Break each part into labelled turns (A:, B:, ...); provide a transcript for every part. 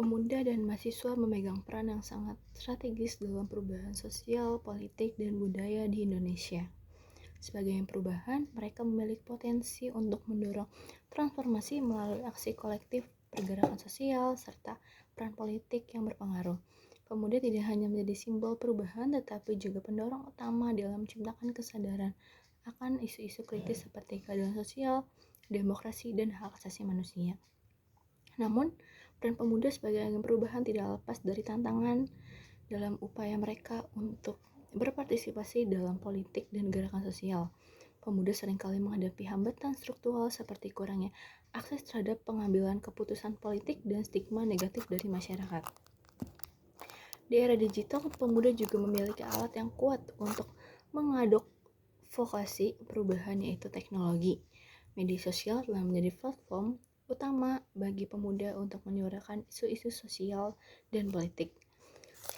A: Pemuda dan mahasiswa memegang peran yang sangat strategis dalam perubahan sosial, politik, dan budaya di Indonesia. Sebagai perubahan, mereka memiliki potensi untuk mendorong transformasi melalui aksi kolektif, pergerakan sosial, serta peran politik yang berpengaruh. Pemuda tidak hanya menjadi simbol perubahan, tetapi juga pendorong utama dalam menciptakan kesadaran akan isu-isu kritis seperti keadilan sosial, demokrasi, dan hak asasi manusia. Namun, peran pemuda sebagai agen perubahan tidak lepas dari tantangan dalam upaya mereka untuk berpartisipasi dalam politik dan gerakan sosial. Pemuda seringkali menghadapi hambatan struktural seperti kurangnya akses terhadap pengambilan keputusan politik dan stigma negatif dari masyarakat. Di era digital, pemuda juga memiliki alat yang kuat untuk mengadvokasi perubahan, yaitu teknologi. Media sosial telah menjadi platform utama bagi pemuda untuk menyuarakan isu-isu sosial dan politik.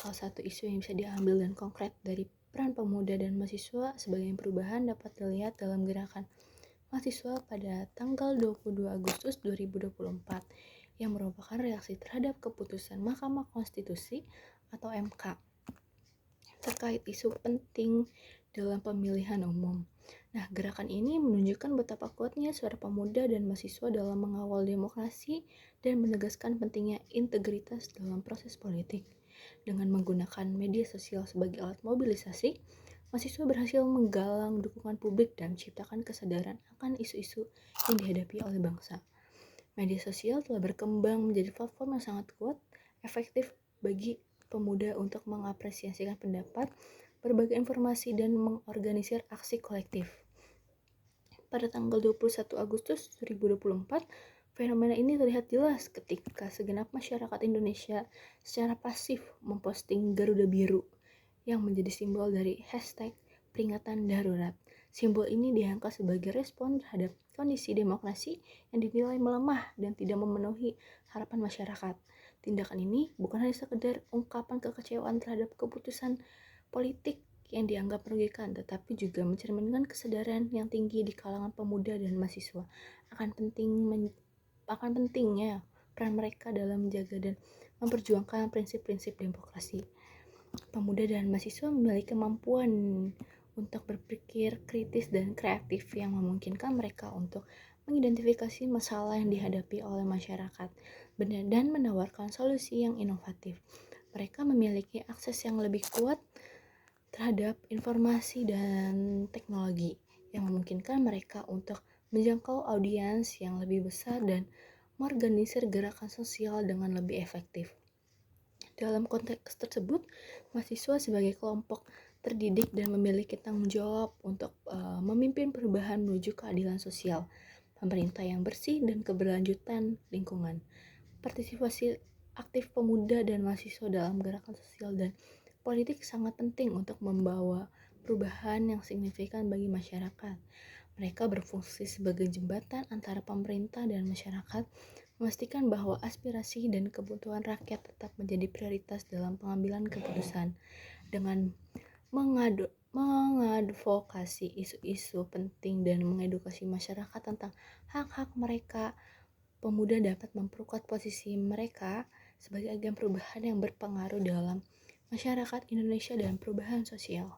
A: Salah satu isu yang bisa diambil dan konkret dari peran pemuda dan mahasiswa sebagai perubahan dapat dilihat dalam gerakan mahasiswa pada tanggal 22 Agustus 2024 yang merupakan reaksi terhadap keputusan Mahkamah Konstitusi atau MK terkait isu penting dalam pemilihan umum. Nah, gerakan ini menunjukkan betapa kuatnya suara pemuda dan mahasiswa dalam mengawal demokrasi dan menegaskan pentingnya integritas dalam proses politik. Dengan menggunakan media sosial sebagai alat mobilisasi, mahasiswa berhasil menggalang dukungan publik dan menciptakan kesadaran akan isu-isu yang dihadapi oleh bangsa. Media sosial telah berkembang menjadi platform yang sangat kuat, efektif bagi pemuda untuk mengapresiasikan pendapat, berbagi informasi, dan mengorganisir aksi kolektif. Pada tanggal 21 Agustus 2024, fenomena ini terlihat jelas ketika segenap masyarakat Indonesia secara pasif memposting Garuda Biru yang menjadi simbol dari hashtag peringatan darurat. Simbol ini dianggap sebagai respon terhadap kondisi demokrasi yang dinilai melemah dan tidak memenuhi harapan masyarakat. Tindakan ini bukan hanya sekedar ungkapan kekecewaan terhadap keputusan politik yang dianggap merugikan, tetapi juga mencerminkan kesadaran yang tinggi di kalangan pemuda dan mahasiswa akan pentingnya peran mereka dalam menjaga dan memperjuangkan prinsip-prinsip demokrasi. Pemuda dan mahasiswa memiliki kemampuan untuk berpikir kritis dan kreatif yang memungkinkan mereka untuk mengidentifikasi masalah yang dihadapi oleh masyarakat dan menawarkan solusi yang inovatif. Mereka memiliki akses yang lebih kuat terhadap informasi dan teknologi yang memungkinkan mereka untuk menjangkau audiens yang lebih besar dan mengorganisir gerakan sosial dengan lebih efektif. Dalam konteks tersebut, mahasiswa sebagai kelompok terdidik dan memiliki tanggung jawab untuk memimpin perubahan menuju keadilan sosial, pemerintah yang bersih, dan keberlanjutan lingkungan. Partisipasi aktif pemuda dan mahasiswa dalam gerakan sosial dan politik sangat penting untuk membawa perubahan yang signifikan bagi masyarakat. Mereka berfungsi sebagai jembatan antara pemerintah dan masyarakat, memastikan bahwa aspirasi dan kebutuhan rakyat tetap menjadi prioritas dalam pengambilan keputusan. Dengan mengadvokasi isu-isu penting dan mengedukasi masyarakat tentang hak-hak mereka, pemuda dapat memperkuat posisi mereka sebagai agen perubahan yang berpengaruh dalam masyarakat Indonesia dan perubahan sosial.